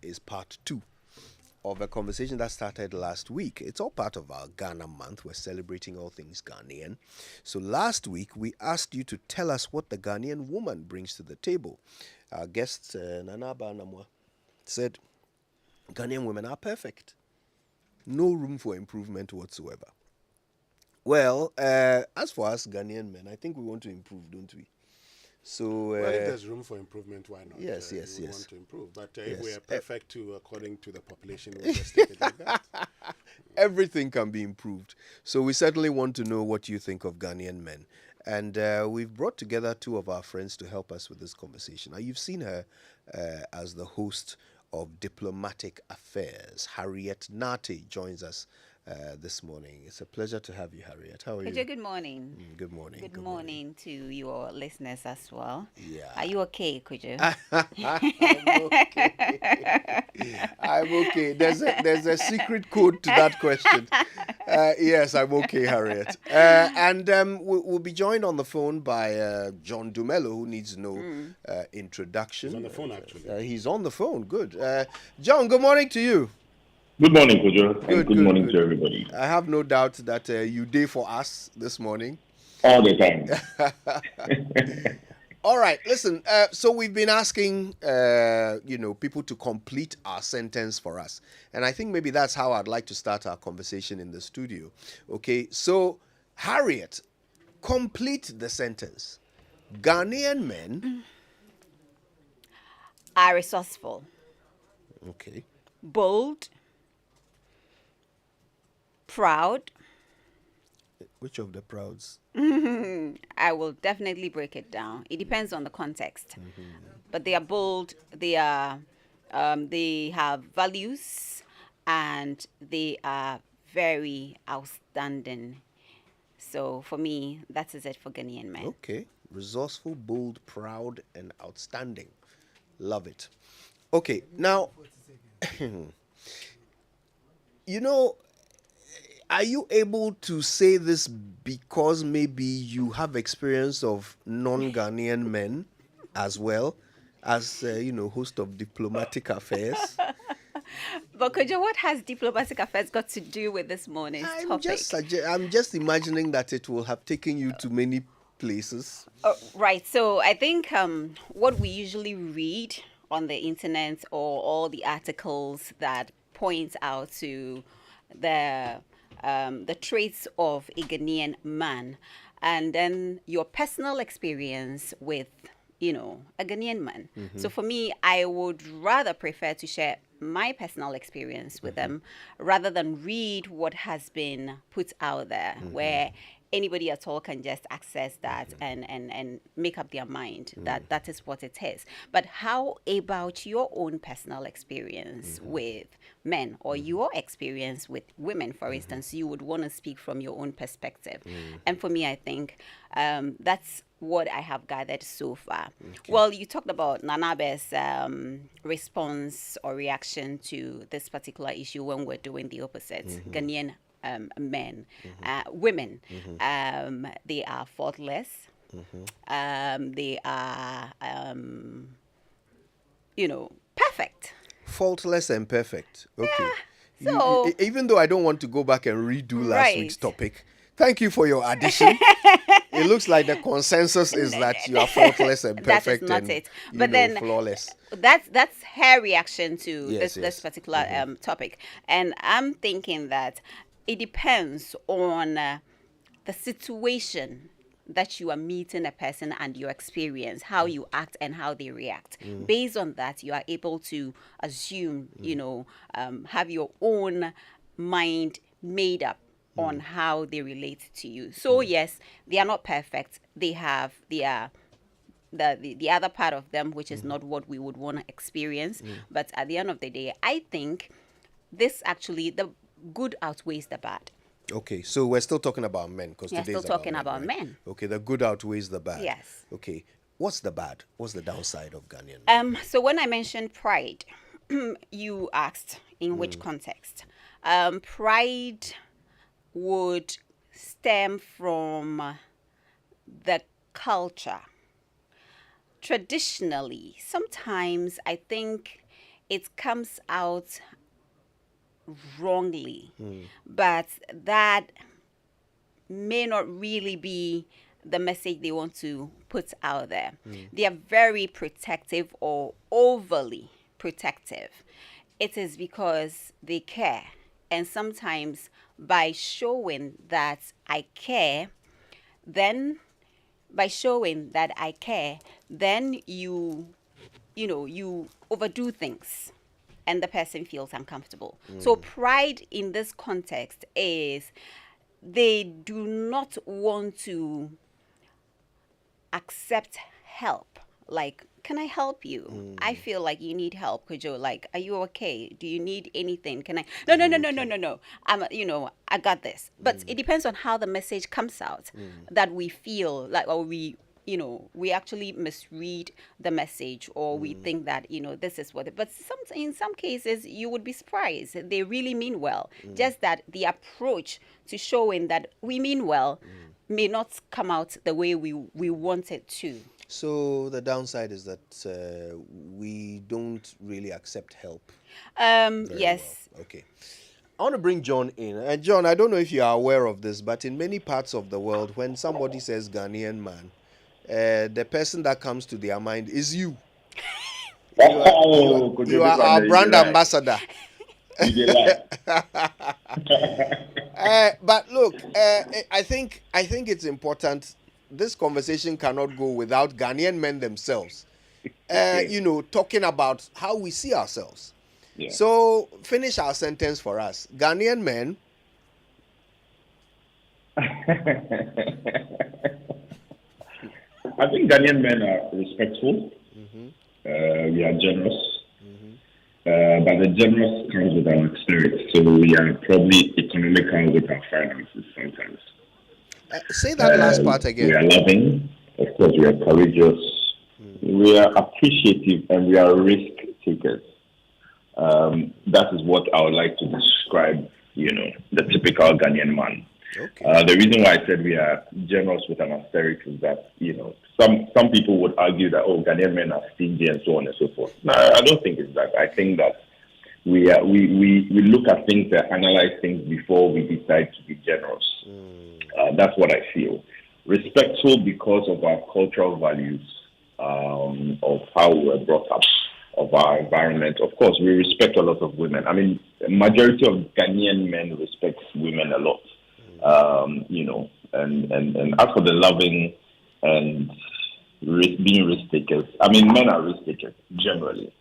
Is part two of a conversation that started last week. It's all part of our Ghana month. We're celebrating all things Ghanaian. So last week we asked you to tell us what the Ghanaian woman brings to the table. Our guest Nana Banamwa said Ghanaian women are perfect. No room for improvement whatsoever. Well, as for us Ghanaian men, I think we want to improve, don't we? So, well, if there's room for improvement, why not? Yes. We want to improve. But Yes. if we are perfect according to the population, we'll just take it like that. Everything can be improved. So we certainly want to know what you think of Ghanaian men. And we've brought together two of our friends to help us with this conversation. Now, you've seen her as the host of Diplomatic Affairs. Harriet Nartey joins us this morning. It's a pleasure to have you, Harriet. How are you? Good morning. Good morning. Good morning to your listeners as well. Yeah. Are you okay, Kujo? I'm okay. I'm okay. There's a secret code to that question. Yes, I'm okay, Harriet. And we'll be joined on the phone by John Dumelo, who needs no introduction. He's on the phone, actually. He's on the phone. Good. John, good morning to you. Good morning, Kojo, and good morning to everybody. I have no doubt that you did for us this morning. All the time. All right, listen, so we've been asking, people to complete our sentence for us. And I think maybe that's how I'd like to start our conversation in the studio. Okay, so Harriet, complete the sentence. Ghanaian men are resourceful, okay, bold, proud. Which of the prouds? I will definitely break it down. It depends on the context. But they are bold, they have values, and they are very outstanding. So for me, that is it for Ghanaian men. Okay, resourceful, bold, proud, and outstanding. Love it. Okay, now, are you able to say this because maybe you have experience of non-Ghanaian men as well as, host of Diplomatic Affairs? But Kojo, what has Diplomatic Affairs got to do with this morning's topic? I'm just imagining that it will have taken you to many places. Right. So I think what we usually read on the internet or all the articles that point out to the traits of a Ghanaian man, and then your personal experience with, a Ghanaian man. So for me, I would rather prefer to share my personal experience with them rather than read what has been put out there, where anybody at all can just access that and make up their mind that that is what it is. But how about your own personal experience with men or your experience with women, for instance? You would want to speak from your own perspective. And for me, I think that's what I have gathered so far. Okay. Well, you talked about Nanabe's response or reaction to this particular issue when we're doing the opposite. Ghanaian men, women, they are faultless. They are, perfect. Faultless and perfect. Okay. Yeah. So, even though I don't want to go back and redo last week's topic, thank you for your addition. It looks like the consensus is that you are faultless and perfect. That is not and, it. But then flawless. That's her reaction to Yes. this particular topic. And I'm thinking that it depends on the situation that you are meeting a person and your experience, how you act and how they react. Based on that, you are able to assume, have your own mind made up on how they relate to you. So yes, they are not perfect. They have the other part of them, which is not what we would want to experience. But at the end of the day, I think this actually, the good outweighs the bad. Okay, so we're still talking about men because We're today's still talking about about men. Okay, the good outweighs the bad. Yes. Okay, what's the bad? What's the downside of Ghanaian men? So when I mentioned pride, you asked in which context. Pride would stem from the culture. Traditionally, sometimes I think it comes out wrongly, but that may not really be the message they want to put out there. They are very protective or overly protective. It is because they care. And sometimes by showing that I care, then then you overdo things and the person feels uncomfortable. So pride in this context is they do not want to accept help. Like, can I help you? I feel like you need help, Kojo. Like, are you okay? Do you need anything? Can I? No, no, no, no, no, no, no. I got this. But it depends on how the message comes out that we feel like, or we actually misread the message, or we think that, this is what but in some cases, you would be surprised. They really mean well. Just that the approach to showing that we mean well may not come out the way we want it to. So the downside is that we don't really accept help. Yes. Well. Okay. I want to bring John in. And John, I don't know if you are aware of this, but in many parts of the world, when somebody says Ghanaian man, the person that comes to their mind is you. You are our brand ambassador. But look, I think it's important. This conversation cannot go without Ghanaian men themselves, talking about how we see ourselves. Yeah. So finish our sentence for us. Ghanaian men. I think Ghanaian men are respectful. We are generous. But the generous comes with our spirit. So we are probably economical with our finances sometimes. Say that last part again. We are loving. Of course, we are courageous. We are appreciative, and we are risk takers. That is what I would like to describe, the typical Ghanaian man. Okay. The reason why I said we are generous with an asterisk is that, some people would argue that, Ghanaian men are stingy and so on and so forth. No, I don't think it's that. I think that we look at things and analyze things before we decide to be generous. That's what I feel. Respectful because of our cultural values, of how we were brought up, of our environment. Of course, we respect a lot of women. I mean, the majority of Ghanaian men respect women a lot. And as for the loving and being risk takers, I mean, men are risk takers generally.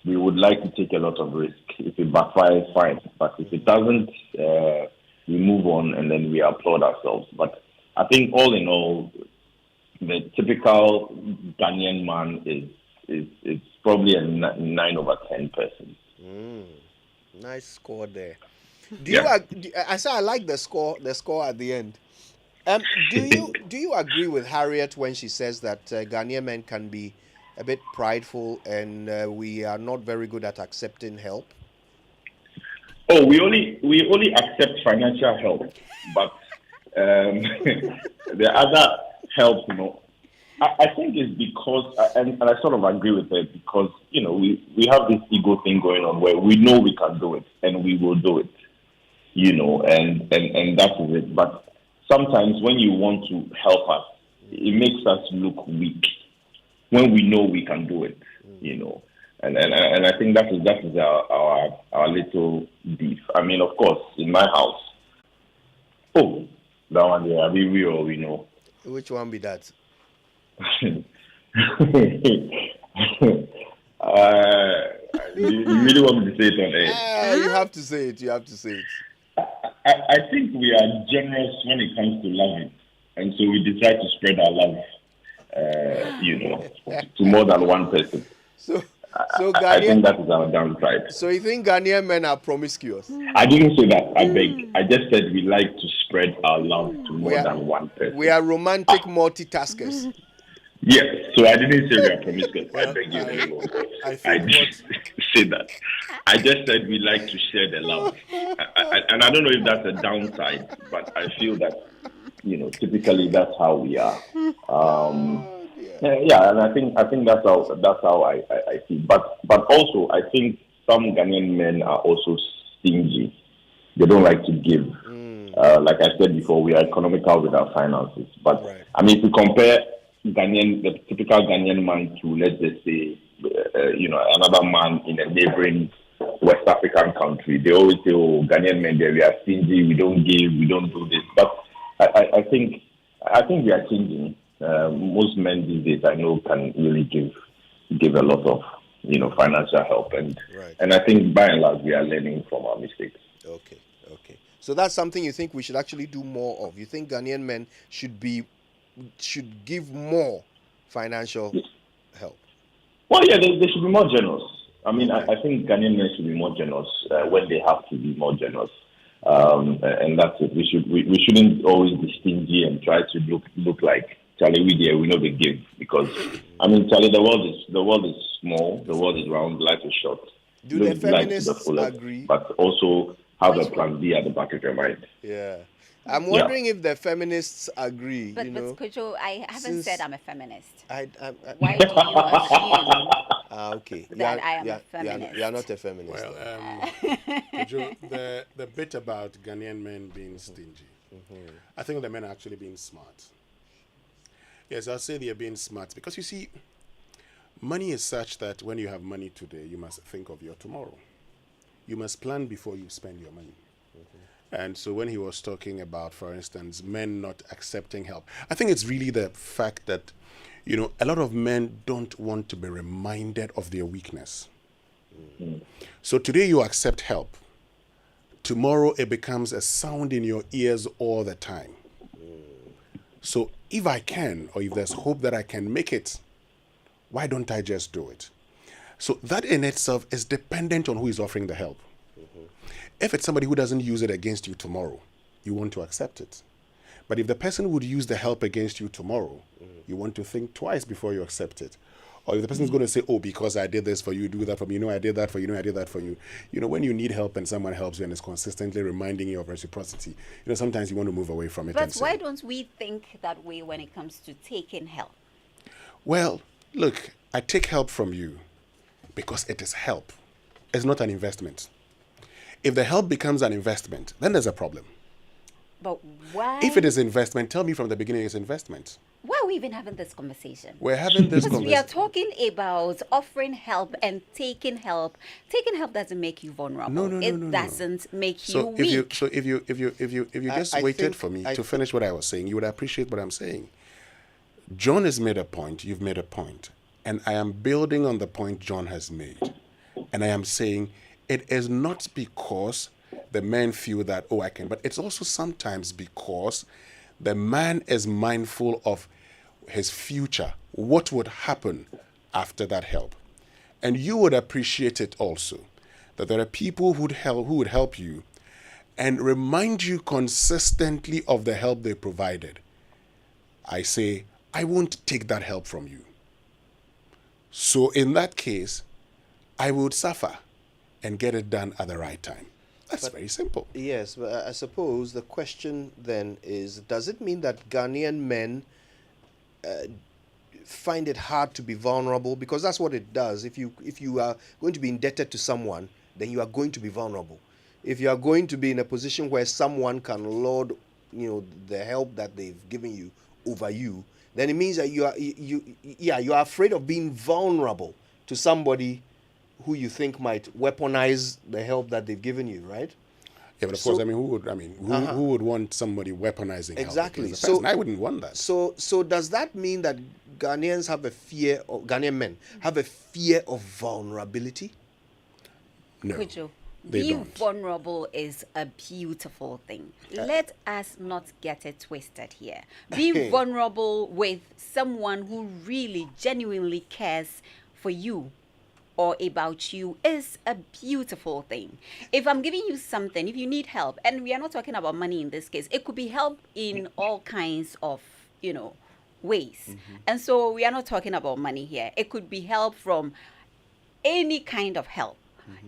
We would like to take a lot of risk. If it backfires, fine. But if it doesn't, we move on and then we applaud ourselves. But I think all in all, the typical Ghanaian man is probably a 9 over 10 person. Nice score there. I like the score at the end. Do you agree with Harriet when she says that Ghanaian men can be a bit prideful and we are not very good at accepting help? Oh, we only accept financial help, but the other help, I think it's because, and I sort of agree with it, because, we have this ego thing going on where we know we can do it and we will do it, and that is it. But sometimes when you want to help us, it makes us look weak when we know we can do it, And I think that is our little beef. I mean, of course, in my house. Oh, that one there. We all we know. Which one be that? You really want me to say it on air? You have to say it. I think we are generous when it comes to loving, and so we decide to spread our love, to more than one person. So I think that is our downside. So you think Ghanaian men are promiscuous? I didn't say that. I beg. I just said we like to spread our love to more than one person. We are romantic multitaskers. Yes. So I didn't say we are promiscuous. I beg you. I didn't say that. I just said we like to share the love, and I don't know if that's a downside, but I feel that typically that's how we are. Yeah, and I think that's how I see. But also I think some Ghanaian men are also stingy. They don't like to give. Like I said before, we are economical with our finances. But Right. I mean, if you compare the typical Ghanaian man to, let's just say, another man in a neighboring West African country, they always say, "Oh, Ghanaian men, we are stingy. We don't give. We don't do this." But I think we are changing. Most men these days, I know, can really give a lot of financial help, and Right. and I think by and large we are learning from our mistakes. Okay. So that's something you think we should actually do more of. You think Ghanaian men should give more financial help? Well, yeah, they should be more generous. I mean, I think Ghanaian men should be more generous when they have to be more generous, and that's it. We shouldn't always be stingy and try to look like Charlie. We know they give, because I mean, Charlie, the world is small, the world is round, life is short. Do the Live life to the feminists fullest, agree? but also have a plan B at the back of your mind. Yeah. I'm wondering if the feminists agree. But Kojo, I haven't said I'm a feminist. Why do you assume Okay. that I am a feminist? You are not a feminist. Well, Joe, the bit about Ghanaian men being stingy, I think the men are actually being smart. Yes, I'll say they are being smart, because you see, money is such that when you have money today, you must think of your tomorrow. You must plan before you spend your money. And so when he was talking about, for instance, men not accepting help, I think it's really the fact that, a lot of men don't want to be reminded of their weakness. So today you accept help. Tomorrow it becomes a sound in your ears all the time. So if I can, or if there's hope that I can make it, why don't I just do it? So that in itself is dependent on who is offering the help. If it's somebody who doesn't use it against you tomorrow, you want to accept it. But if the person would use the help against you tomorrow, you want to think twice before you accept it. Or if the person is going to say, "Oh, because I did this for you, do that for me. I did that for you. I did that for you." When you need help and someone helps you and is consistently reminding you of reciprocity, sometimes you want to move away from it. But why don't we think that way when it comes to taking help? Well, look, I take help from you because it is help. It's not an investment. If the help becomes an investment, then there's a problem. But why? If it is investment, tell me from the beginning it's investment. Why are we even having this conversation? We're having this Because we are conversation. talking about offering help and taking help. Taking help doesn't make you vulnerable. No. It doesn't make you weak. If you just I waited think- for me I to finish what I was saying, you would appreciate what I'm saying. John has made a point, you've made a point, and I am building on the point John has made. And I am saying it is not because the men feel that, "Oh, I can," but it's also sometimes because the man is mindful of his future, what would happen after that help. And you would appreciate it also, that there are people who would help you and remind you consistently of the help they provided. I say, I won't take that help from you. So in that case, I would suffer and get it done at the right time. That's very simple. Yes, but I suppose the question then is, does it mean that Ghanaian men find it hard to be vulnerable? Because that's what it does. If you are going to be indebted to someone, then you are going to be vulnerable. If you are going to be in a position where someone can lord, the help that they've given you over you, then it means that you are afraid of being vulnerable to somebody who you think might weaponize the help that they've given you, right? Yeah, but of course, who would want somebody weaponizing help? Exactly. against the person? I wouldn't want that. So does that mean that Ghanaian men have a fear of vulnerability? No, Kojo, they being don't. vulnerable is a beautiful thing. Let us not get it twisted here. Being vulnerable with someone who really genuinely cares for you or about you is a beautiful thing. If I'm giving you something, if you need help, and we are not talking about money in this case, it could be help in all kinds of, ways. And so we are not talking about money here. It could be help from any kind of help.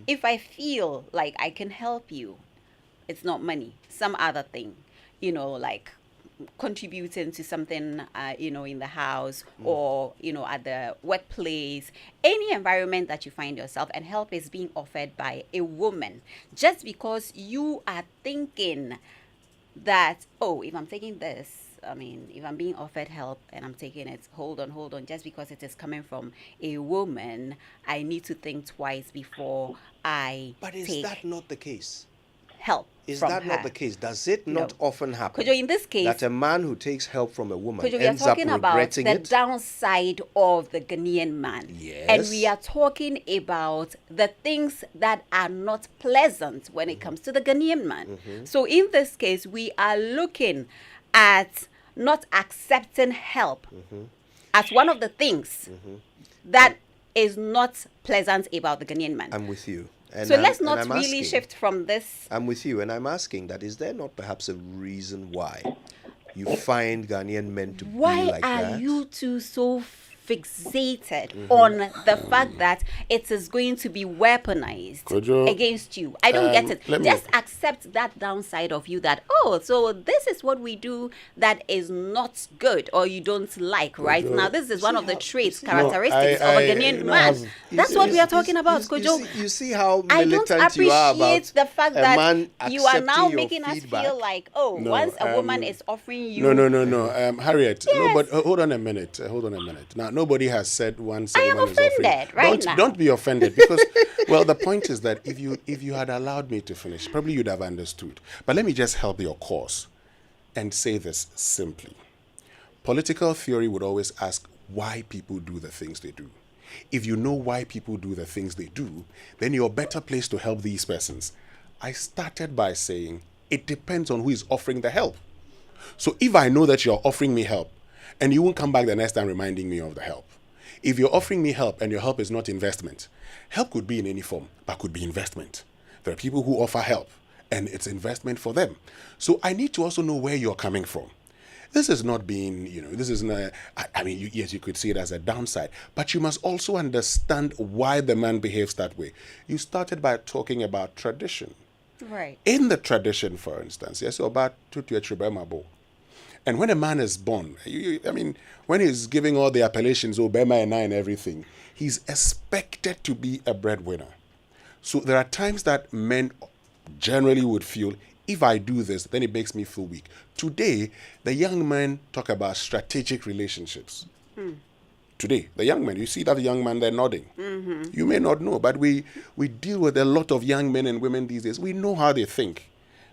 If I feel like I can help you, it's not money, some other thing, like contributing to something, in the house or, at the workplace, any environment that you find yourself, and help is being offered by a woman, just because you are thinking that, oh, if I'm taking this, if I'm being offered help and I'm taking it, hold on, just because it is coming from a woman, I need to think twice before I But is take that not the case? help. Is from that her. not the case? Does it not often happen Kojo, in this case, that a man who takes help from a woman Kojo, we are ends up talking about regretting the it? downside of the Ghanaian man. Yes. And we are talking about the things that are not pleasant when it comes to the Ghanaian man. So in this case, we are looking at not accepting help as one of the things that is not pleasant about the Ghanaian man. I'm with you. And So let's and not I'm really asking- shift from this. I'm with you, and I'm asking that is there not perhaps a reason why you find Ghanaian men to Why be like are that? you two so fixated on the fact that it is going to be weaponized Kojo, against you? I don't get it. let me- Just accept that downside of you that, oh, so this is what we do that is not good or you don't like, right? Kojo, Now, this is one see of the how- traits, you see- characteristics No, of a I- Ghanaian you know, man. I've- That's what we are talking about, Kojo. You see how I don't militant you are about appreciate the fact a that man you are now accepting your making us feedback. feel like, oh, No, once a woman is offering you No. Harriet, Yes. nobody. Hold on a minute. Now, nobody has said once. a I am woman is offering- offended right don't, now. Don't be offended because, well, the point is that if you had allowed me to finish, probably you'd have understood. But let me just help your cause, and say this simply: political theory would always ask why people do the things they do. If you know why people do the things they do, then you're better placed to help these persons. I started by saying it depends on who is offering the help. So if I know that you're offering me help, and you won't come back the next time reminding me of the help. If you're offering me help and your help is not investment, help could be in any form, but could be investment. There are people who offer help, and it's investment for them. So I need to also know where you're coming from. This is not being, this is not, yes, you could see it as a downside, but you must also understand why the man behaves that way. You started by talking about tradition. right. In the tradition, for instance, yes, about tutu etribemabo. And when a man is born, when he's giving all the appellations, Obama and everything, he's expected to be a breadwinner. So there are times that men generally would feel, if I do this, then it makes me feel weak. Today, the young men talk about strategic relationships. Today, the young men, you see that young man, they're nodding. You may not know, but we deal with a lot of young men and women these days. We know how they think.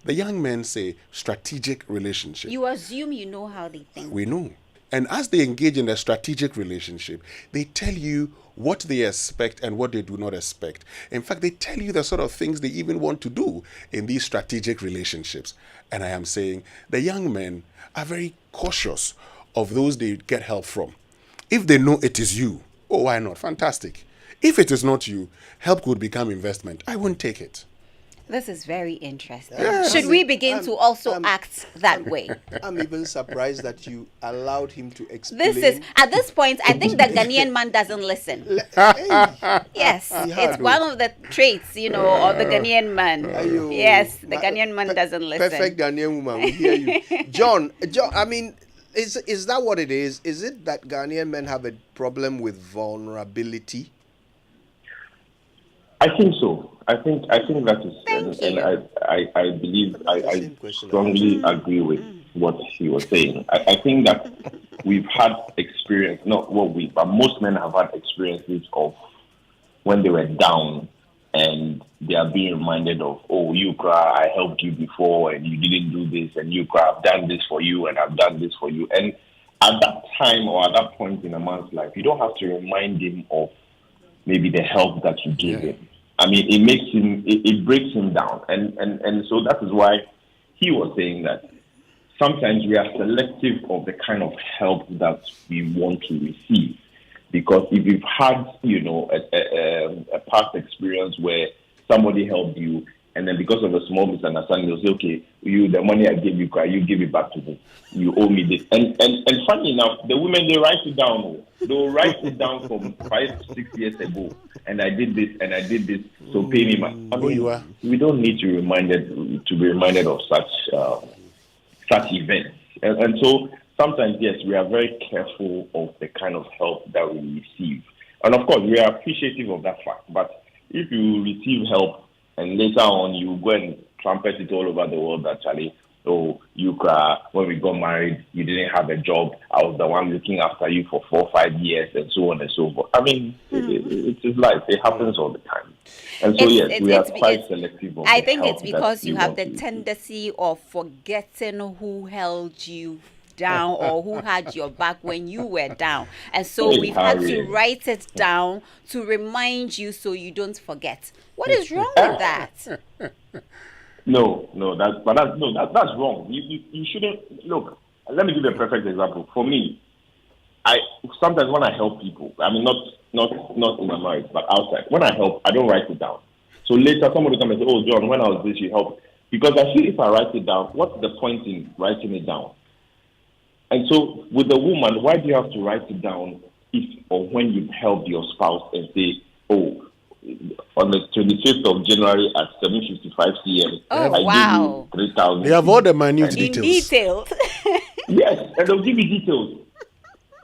The young men say strategic relationship. You assume you know how they think. We know. And as they engage in a strategic relationship, they tell you what they expect and what they do not expect. In fact, they tell you the sort of things they even want to do in these strategic relationships. And I am saying the young men are very cautious of those they get help from. If they know it is you, oh, why not? Fantastic. If it is not you, help could become investment. I won't take it. This is very interesting. Yeah. Should we begin to also act that way? I'm even surprised that you allowed him to explain. This is, at this point, I think the Ghanaian man doesn't listen. Yes, it's do. one of the traits, of the Ghanaian man. Ayo. Yes, the Ghanaian man doesn't listen. Perfect Ghanaian woman, we hear you. John, is that what it is? Is it that Ghanaian men have a problem with vulnerability? I think so. I think that is, Thank and you. I believe That's the I same question I strongly agree with what he was saying. I think that we've had experience, not what we, but most men have had experiences of when they were down and they are being reminded of, oh, you cry, I helped you before and you didn't do this, and you cry, I've done this for you and I've done this for you. And at that time or at that point in a man's life, you don't have to remind him of maybe the help that you gave him. It makes him, it breaks him down. And so that is why he was saying that sometimes we are selective of the kind of help that we want to receive. Because if you've had, a past experience where somebody helped you, and then because of a small misunderstanding, they'll say, okay, the money I gave you, you give it back to me. You owe me this. And funny enough, the women, they write it down. They'll write it down from 5-6 years ago. And I did this, and I did this, so pay me back. We don't need to be reminded of such events. And so sometimes, yes, we are very careful of the kind of help that we receive. And of course, we are appreciative of that fact. But if you receive help and later on you go and trumpet it all over the world that, Charlie, oh, you when we got married, you didn't have a job. I was the one looking after you for 4 or 5 years and so on and so forth. I mean, it's life. It happens all the time. And so, yes, we are quite selective of I the think help it's because that you we have want the to receive. tendency of forgetting who held you down or who had your back when you were down. And so Hey, we've had to Harriet. write it down to remind you so you don't forget. What is wrong with that? No, that's wrong. You shouldn't look. Let me give you a perfect example. For me, I sometimes when I help people, I mean not in my marriage, but outside. When I help, I don't write it down. So later somebody comes and say, "Oh, John, when I was this, you helped." Because I feel if I write it down, what's the point in writing it down? And so with the woman, why do you have to write it down if or when you've helped your spouse and say, "Oh, on the 25th of January at 7:55 p.m. Oh, I wow. gave you 3,000." They have all the minute In details. details. Yes, and they'll give you details.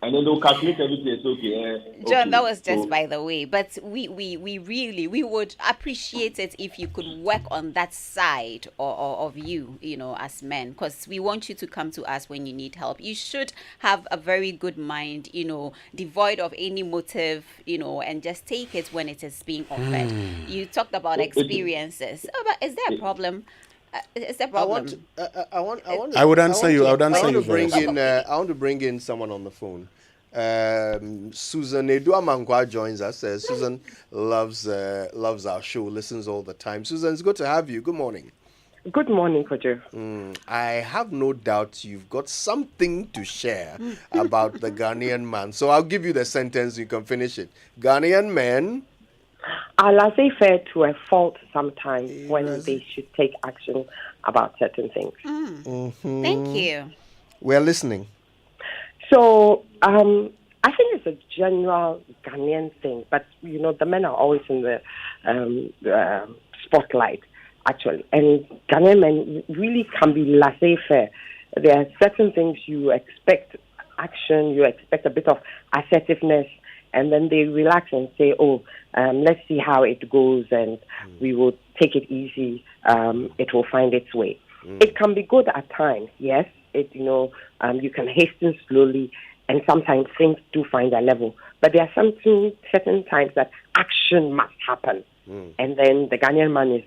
And then they'll calculate everything. It's okay. John, Okay, that was just so- by the way. But we really we would appreciate it if you could work on that side of you, as men, because we want you to come to us when you need help. You should have a very good mind, devoid of any motive, and just take it when it is being offered. You talked about experiences. Oh, but is there a problem? Is there a problem? I would answer you. I would answer you bring first. in. I want to bring in someone on the phone. Susan Eduamankwa joins us. Susan loves our show, listens all the time. Susan, it's good to have you. Good morning. Good morning, Kojo. I have no doubt you've got something to share about the Ghanaian man. So I'll give you the sentence, you can finish it. Ghanaian men are laissez-faire to a fault sometimes when they should take action about certain things. Thank you. We're listening. So I think it's a general Ghanaian thing, but the men are always in the spotlight, actually. And Ghanaian men really can be laissez-faire. There are certain things you expect action, you expect a bit of assertiveness, and then they relax and say, "Oh, let's see how it goes, and we will take it easy. It will find its way." It can be good at times, yes. You can hasten slowly, and sometimes things do find a level. But there are certain times that action must happen, and then the Ghanaian man is,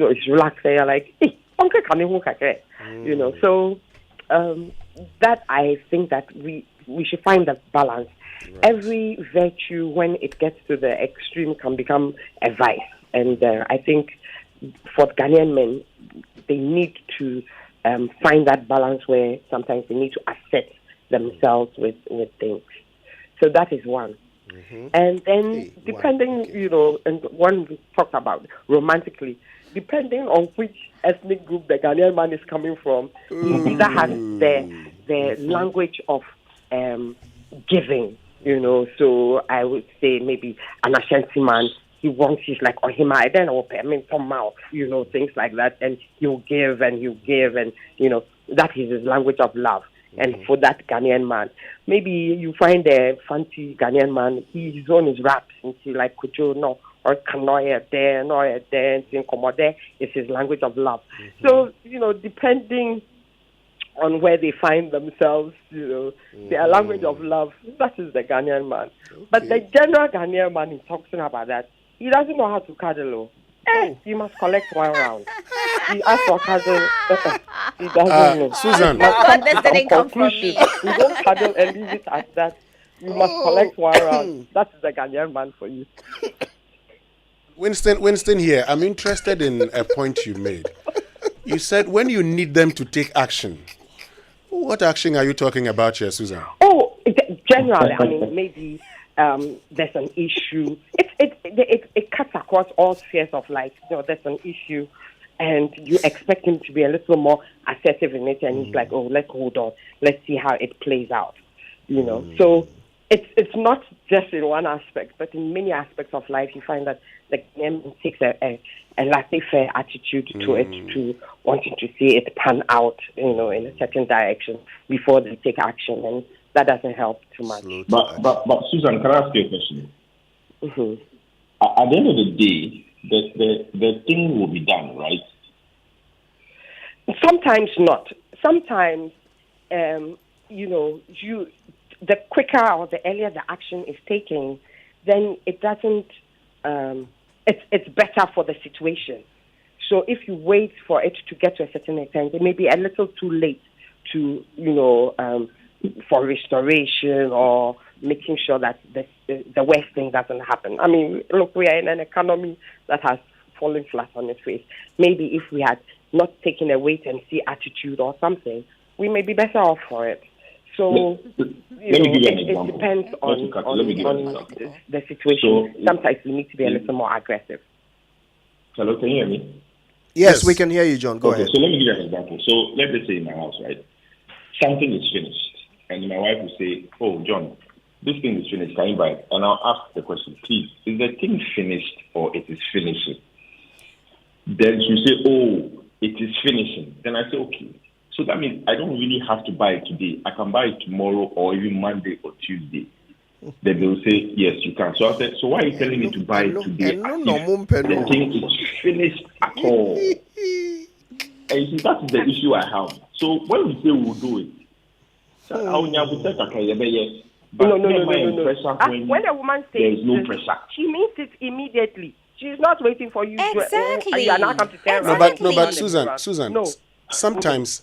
is relaxed. They are like, "Hey, Uncle Kane, So that I think that we should find the balance. Right. Every virtue, when it gets to the extreme, can become a vice. And I think for Ghanaian men, they need to find that balance where sometimes they need to assert themselves with things. So that is one. And then depending, and one we talked about romantically, depending on which ethnic group the Ghanaian man is coming from, he either has the language of giving, so I would say maybe an Ashanti man, he wants his like Ohima, I don't know, some mouth, things like that, and he'll give and that is his language of love. And for that Ghanaian man, maybe you find a fancy Ghanaian man, he's on his raps, and he's like, Kujo, no, or Kanoya there, Noya there, and Komode is his language of love. So, depending on where they find themselves, their language of love, that is the Ghanaian man. Okay. But the general Ghanaian man is talking about that. He doesn't know how to cuddle. You must collect one round. He asks for cuddle. He doesn't know. Susan. This didn't come from me. You don't cuddle and leave it at that. You must collect one round. That's the Ghanaian man for you. Winston here. I'm interested in a point you made. You said when you need them to take action. What action are you talking about here, Susan? Oh, generally, I mean, maybe there's an issue. It cuts across all spheres of life. There's an issue, and you expect him to be a little more assertive in it, and he's like, "Oh, let's hold on. Let's see how it plays out." So it's not just in one aspect, but in many aspects of life, you find that the Ghanaian takes a laissez-faire attitude to it, to wanting to see it pan out, in a certain direction before they take action, and that doesn't help too much. But Susan, can I ask you a question? Mm-hmm. At the end of the day, the thing will be done, right? Sometimes not. Sometimes, the quicker or the earlier the action is taken, then it doesn't. It's better for the situation. So if you wait for it to get to a certain extent, it may be a little too late to, for restoration or making sure that the worst thing doesn't happen. I mean, look, we are in an economy that has fallen flat on its face. Maybe if we had not taken a wait and see attitude or something, we may be better off for it. So, it depends on the situation. So, sometimes we need to be a little more aggressive. Hello, can you hear me? Yes, we can hear you, John. Go ahead. So let me give you an example. So let's just say in my house, right? Something is finished. And my wife will say, oh, John, this thing is finished. Can you buy it? And I'll ask the question, please, is the thing finished or it is finishing? Then she'll say, oh, it is finishing. Then I say, okay. So that means I don't really have to buy it today. I can buy it tomorrow or even Monday or Tuesday. Then they'll say, yes, you can. So I said, so why are you telling me to buy it today? The thing is finished at all. And you see, that's the issue I have. So when we say we'll do it, No. When a woman says there is no pressure, she means it immediately. She's not waiting for you. Exactly. You are not come to tell her. Exactly. But Susan, no. Sometimes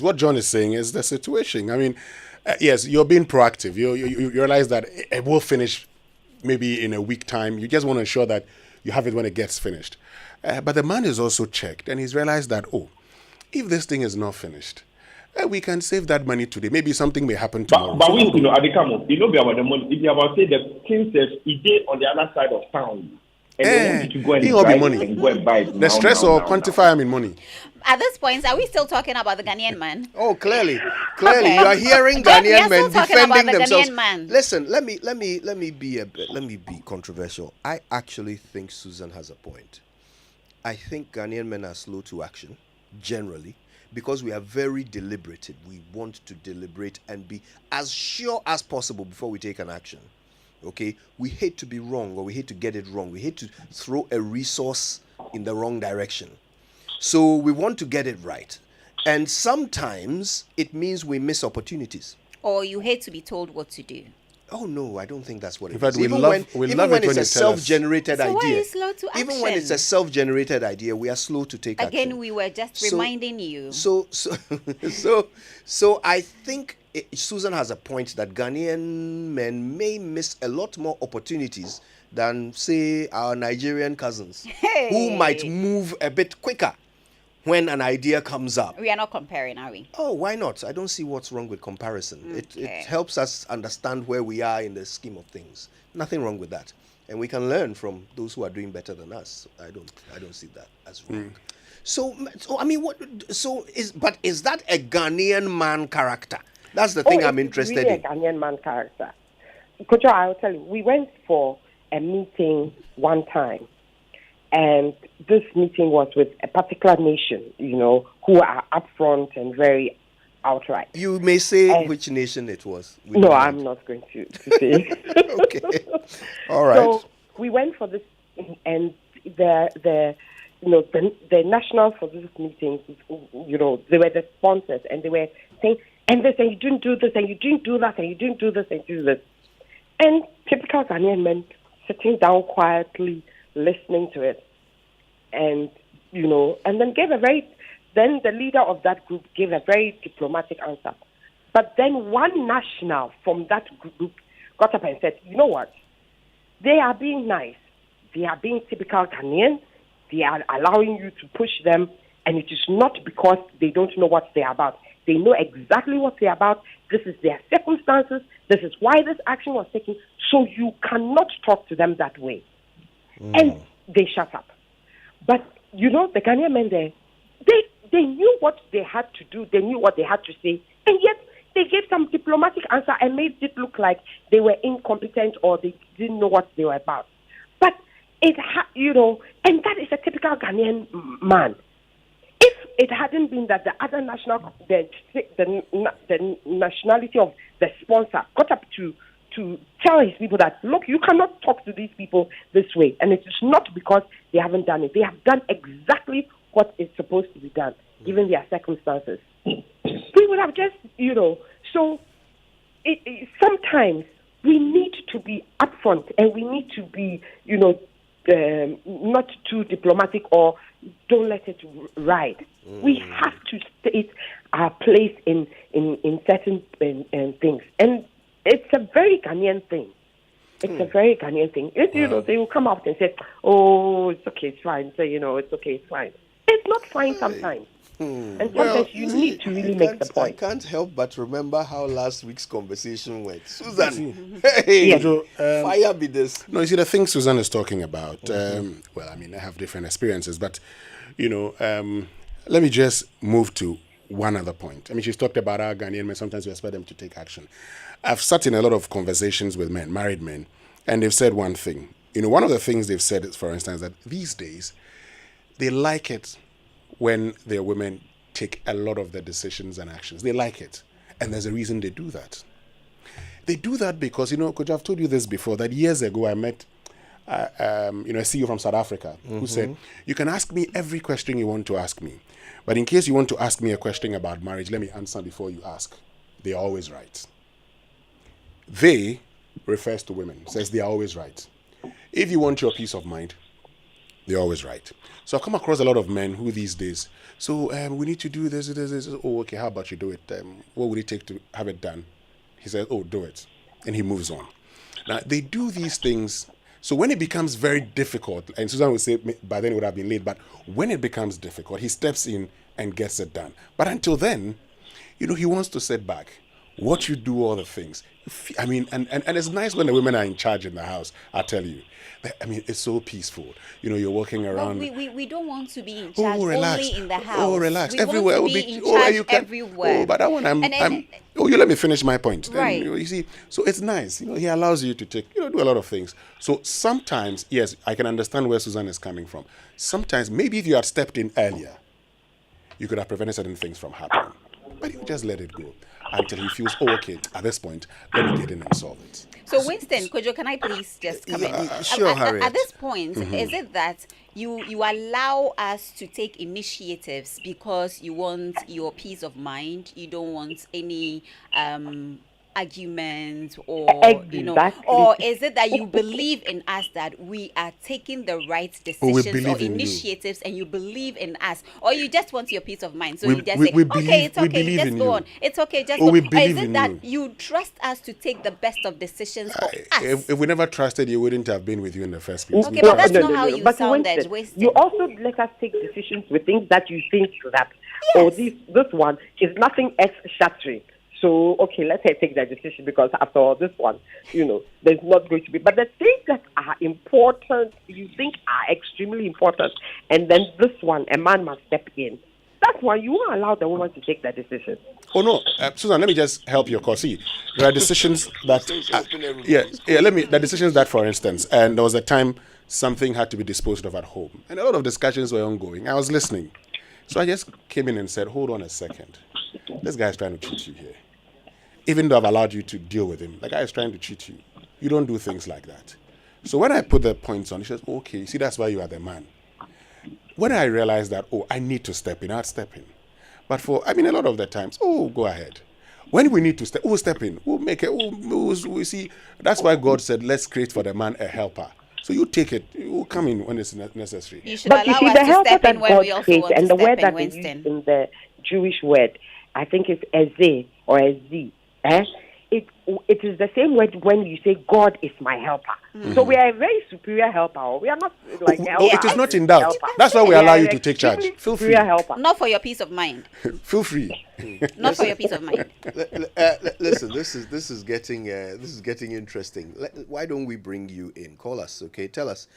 what John is saying is the situation. I mean, yes, you're being proactive. You realize that it will finish maybe in a week time. You just want to ensure that you have it when it gets finished. But the man is also checked and he's realized that, if this thing is not finished, we can save that money today. Maybe something may happen tomorrow. But we, Adikamo, about the money. If you about say the king says he did on the other side of town. And they want you to go and, go and buy it. The stress or quantify them in money. At this point, are we still talking about the Ghanaian man? Oh, clearly, okay. You are hearing Ghanaian men defending themselves. Listen, let me be controversial. I actually think Susan has a point. I think Ghanaian men are slow to action, generally, because we are very deliberative. We want to deliberate and be as sure as possible before we take an action. Okay, we hate to be wrong, or we hate to get it wrong. We hate to throw a resource in the wrong direction. So we want to get it right. And sometimes it means we miss opportunities. Or you hate to be told what to do. Oh no, I don't think that's what it is. Even when it's a self-generated idea. So why are you slow to action? Even when it's a self-generated idea, we are slow to take action. Again, we were just reminding you. So I think Susan has a point that Ghanaian men may miss a lot more opportunities than, say, our Nigerian cousins, who might move a bit quicker when an idea comes up. We are not comparing, are we? Oh, why not? I don't see what's wrong with comparison. Okay. It helps us understand where we are in the scheme of things. Nothing wrong with that. And we can learn from those who are doing better than us. I don't see that as wrong. So I mean, is that a Ghanaian man character? That's the thing I'm interested in. It's really a Ghanaian man character. Kojo, I'll tell you, we went for a meeting one time, and this meeting was with a particular nation, who are upfront and very outright. You may say which nation it was. No, I'm not going to say. Okay. All right. So we went for this, and the nationals for this meeting, they were the sponsors, and they were saying, and they say, you didn't do this, and you didn't do that, and you didn't do this, and do this. And typical Ghanaian men sitting down quietly, listening to it, and, and then then the leader of that group gave a very diplomatic answer. But then one national from that group got up and said, you know what? They are being nice. They are being typical Ghanaian. They are allowing you to push them, and it is not because they don't know what they're about. They know exactly what they're about. This is their circumstances. This is why this action was taken. So you cannot talk to them that way. And they shut up. But, the Ghanaian men there, they knew what they had to do. They knew what they had to say. And yet they gave some diplomatic answer and made it look like they were incompetent or they didn't know what they were about. But and that is a typical Ghanaian man. If it hadn't been that the other the nationality of the sponsor got up to tell his people that, look, you cannot talk to these people this way, and it is not because they haven't done it. They have done exactly what is supposed to be done, given their circumstances. We would have just, so sometimes we need to be upfront and we need to be, not too diplomatic or don't let it ride. We have to state our place in certain things. And it's a very Ghanaian thing. It's a very Ghanaian thing. They will come out and say, oh, it's okay, it's fine. So, it's okay, it's fine. It's not fine sometimes. And sometimes you need to really make the point. I can't help but remember how last week's conversation went. Susan, hey, fire be this. No, you see, the thing Susan is talking about, well, I mean, I have different experiences, but, let me just move to one other point. I mean, she's talked about our Ghanaian men. Sometimes we expect them to take action. I've sat in a lot of conversations with men, married men, and they've said one thing. One of the things they've said is, for instance, that these days, they like it when their women take a lot of the decisions and actions. They like it. And there's a reason they do that. They do that because, Coach, I've told you this before, that years ago I met a CEO from South Africa who said, you can ask me every question you want to ask me. But in case you want to ask me a question about marriage, let me answer before you ask. They're always right. They refers to women, says they are always right. If you want your peace of mind, they're always right. So I've come across a lot of men who these days, we need to do this. Oh, okay, how about you do it? What would it take to have it done? He says, oh, do it. And he moves on. Now, they do these things. So when it becomes very difficult, and Susan would say by then it would have been late, but when it becomes difficult, he steps in and gets it done. But until then, he wants to sit back, watch you do all the things. I mean, and it's nice when the women are in charge in the house, I tell you. I mean, it's so peaceful. You're walking around. We don't want to be in charge only in the house. Oh, relax. We everywhere. Want to be in charge everywhere. Oh, but that one, you let me finish my point. Right. You see, so it's nice. He allows you to take, do a lot of things. So sometimes, yes, I can understand where Susan is coming from. Sometimes, maybe if you had stepped in earlier, you could have prevented certain things from happening. But you just let it go until he feels, okay, at this point, let me get in and solve it. So, Winston, Kojo, can I please just come in? Sure, Harriet. At this point, is it that you allow us to take initiatives because you want your peace of mind? You don't want any arguments or or is it that you believe in us, that we are taking the right decisions or initiatives and you believe in us, or you just want your peace of mind, so you just say, okay, it's okay, just go on, it's okay, just go. Or is it that you trust us to take the best of decisions for us? If we never trusted you, wouldn't have been with you in the first place. Okay, but that's not how you sounded. Winston, you also let us take decisions with things that you think that, this one is nothing earth-shattering. So, okay, let's say take that decision because after all, this one, there's not going to be. But the things that are important, you think are extremely important, and then this one, a man must step in. That's why you won't allow the woman to take that decision. Oh, no. Susan, let me just help you. Because, see, there are decisions that... the decisions that, for instance, and there was a time something had to be disposed of at home. And a lot of discussions were ongoing. I was listening. So I just came in and said, hold on a second. This guy's trying to cheat you here. Even though I've allowed you to deal with him, the guy is trying to cheat you. You don't do things like that. So when I put the points on, he says, okay, see, that's why you are the man. When I realized that, I need to step in, I'd step in. But a lot of the times, go ahead. When we need to step in. We'll make it, we'll see. That's why God said, let's create for the man a helper. So you take it, you come in when it's necessary. You should allow us to step in when we also want to step in, Winston. And the word that is used in the Jewish word, I think it's Ezeh or Ezi. it is the same word when you say God is my helper. So we are a very superior helper. We are not like Oh, it is not in doubt. That's why we allow you to take charge. Feel free. Superior helper. Not for your peace of mind. Feel free. Not for your peace of mind. Listen, this is getting interesting. Why don't we bring you in? Call us, okay? Tell us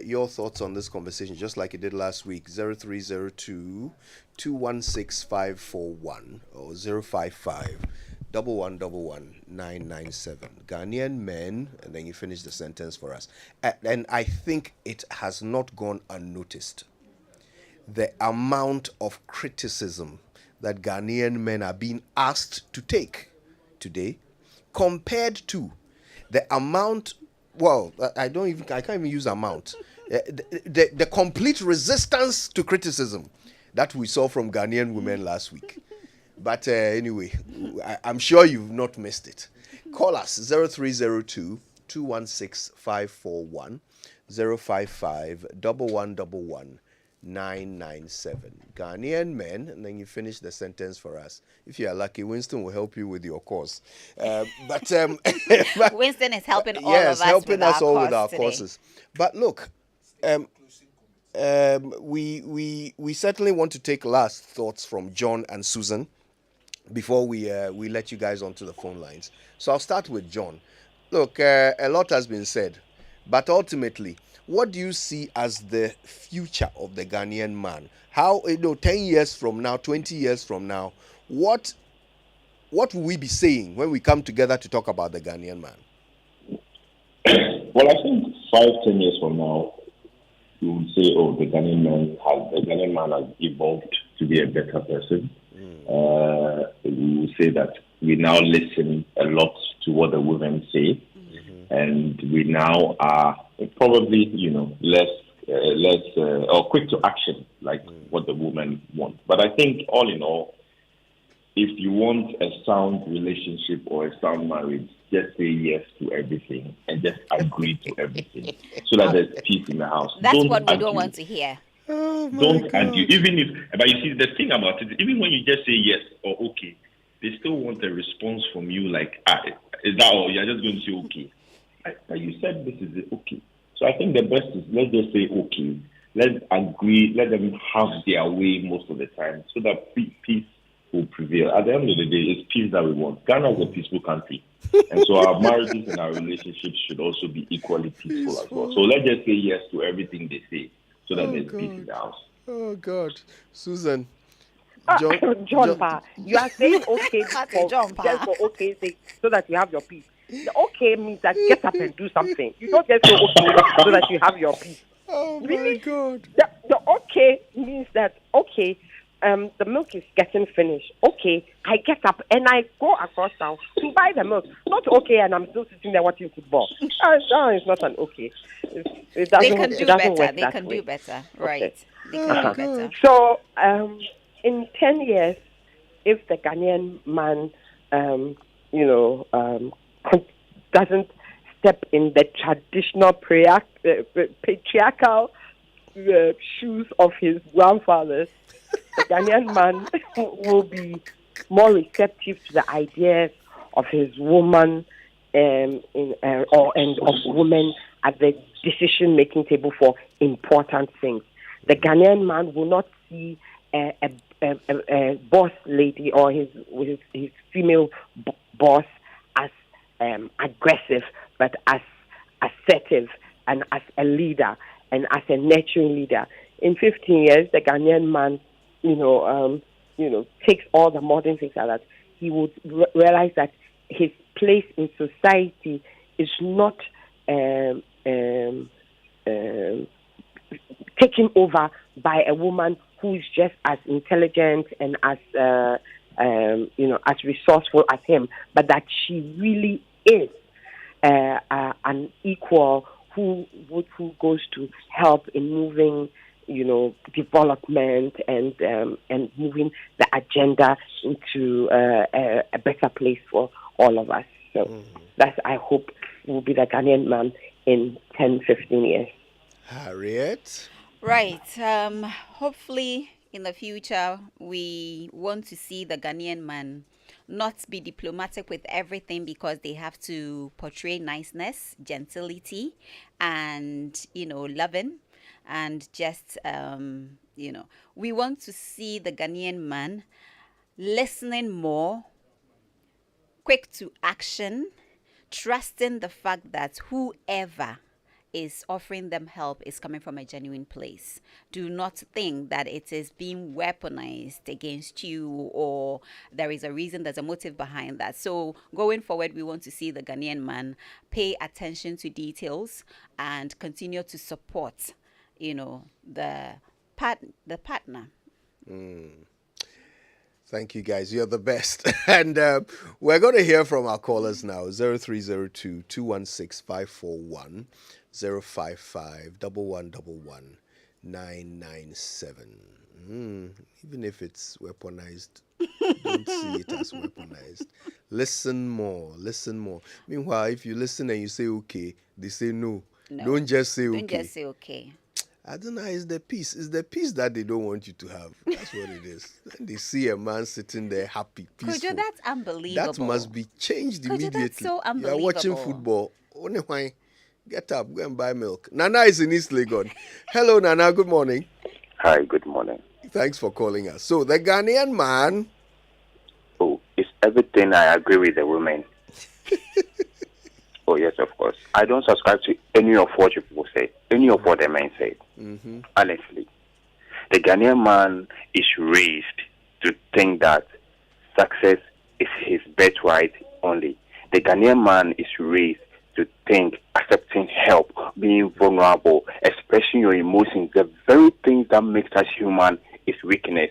your thoughts on this conversation, just like you did last week. 0302 216 541 or 055 1111997. Ghanaian men, and then you finish the sentence for us. And I think it has not gone unnoticed, the amount of criticism that Ghanaian men are being asked to take today, compared to the amount. Well, I can't even use amount. The complete resistance to criticism that we saw from Ghanaian women last week. But anyway, I'm sure you've not missed it. Call us 0302 216 541 055 111 997. Ghanaian men, and then you finish the sentence for us. If you are lucky, Winston will help you with your course. But Winston is helping all yes, of us helping with us our all with course our today. courses. But look, we certainly want to take last thoughts from John and Susan before we let you guys onto the phone lines. So I'll start with John. Look, a lot has been said, but ultimately, what do you see as the future of the Ghanaian man? How, 10 years from now, 20 years from now, what will we be saying when we come together to talk about the Ghanaian man? Well, I think 5-10 years from now, we would say, oh, the Ghanaian man has evolved to be a better person. We would say that we now listen a lot to what the women say, and we now are probably, less or quick to action, like what the women want. But I think, all in all, if you want a sound relationship or a sound marriage, just say yes to everything and just agree to everything, so that there's peace in the house. That's what we don't want to hear. Don't argue. But you see, the thing about it, even when you just say yes or okay, they still want a response from you, like, is that all? You're just going to say okay. But you said this is it, okay. So I think the best is, let's just say okay. Let's agree. Let them have their way most of the time, so that peace will prevail. At the end of the day, it's peace that we want. Ghana is a peaceful country, and so our marriages and our relationships should also be equally peaceful as well. So let's just say yes to everything they say, so that there's peace in the house. Oh God, Susan. John Pa, you are saying okay just for okay's sake, so that you have your peace. The okay means that get up and do something. You don't just say okay so that you have your peace. Oh my Really? God. The okay means that okay, the milk is getting finished. Okay, I get up and I go across town to buy the milk. Not okay, and I'm still sitting there watching football. It's not an okay. It doesn't, They can do better. work They that can way. do better. Right. Okay. They can do better. So, in 10 years, if the Ghanaian man, doesn't step in the traditional patriarchal shoes of his grandfathers, the Ghanaian man will be more receptive to the ideas of his woman and of women at the decision-making table for important things. The Ghanaian man will not see a boss lady or his female boss as aggressive, but as assertive and as a leader and as a nurturing leader. In 15 years, the Ghanaian man, takes all the modern things like that. He would realize that his place in society is not taken over by a woman who is just as intelligent and as resourceful as him, but that she really is an equal who goes to help in moving, development and moving the agenda into a better place for all of us. So that's, I hope, will be the Ghanaian man in 10, 15 years. Harriet? Right. Hopefully, in the future, we want to see the Ghanaian man not be diplomatic with everything because they have to portray niceness, gentility, and, loving, and just, we want to see the Ghanaian man listening more, quick to action, trusting the fact that whoever is offering them help is coming from a genuine place. Do not think that it is being weaponized against you, or there is a reason, there's a motive behind that. So going forward, we want to see the Ghanaian man pay attention to details and continue to support, the partner. Thank you, guys. You're the best. And we're going to hear from our callers now. 0302 216 541 055 1111 997. Even if it's weaponized, don't see it as weaponized. Listen more. Listen more. Meanwhile, if you listen and you say okay, they say no. Don't just say okay. Don't just say okay. I don't know, it's the peace. It's the peace that they don't want you to have. That's what it is. When they see a man sitting there happy, peaceful. Kojo, that's unbelievable. That must be changed Kojo, immediately. that's so You unbelievable. are watching football. Only why? Get up, go and buy milk. Nana is in East Legon. Hello, Nana. Good morning. Hi, good morning. Thanks for calling us. So, the Ghanaian man. Oh, it's everything I agree with the women. Oh, yes, of course. I don't subscribe to any of what you people say, any of what the men say. Honestly, the Ghanaian man is raised to think that success is his birthright only. The Ghanaian man is raised to think accepting help, being vulnerable, expressing your emotions, the very things that makes us human is weakness.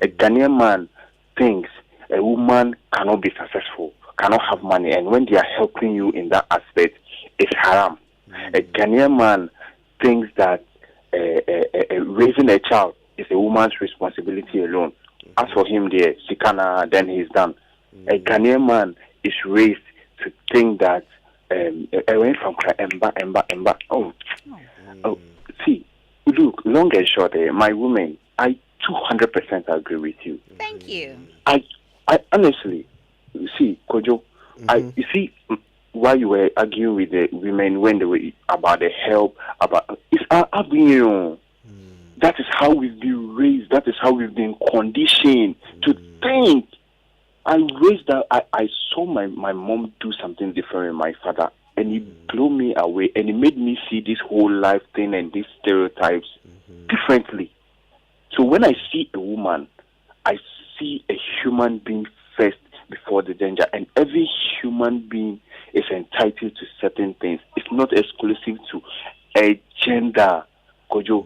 A Ghanaian man thinks a woman cannot be successful, cannot have money, and when they are helping you in that aspect, it's haram. A Ghanaian man thinks that raising a child is a woman's responsibility alone. As for him there, Sikana, then he's done. A Ghanaian man is raised to think that I went from Emba. See, look, long and short, my woman, I 200% agree with you. Thank you. I honestly, see, Kojo, you see why you were arguing with the women when they were about the help, it's our upbringing. That is how we've been raised. That is how we've been conditioned to think. I saw my mom do something different with my father, and it blew me away, and it made me see this whole life thing and these stereotypes differently. So when I see a woman, I see a human being first before the danger, and every human being is entitled to certain things. It's not exclusive to a gender, Kojo.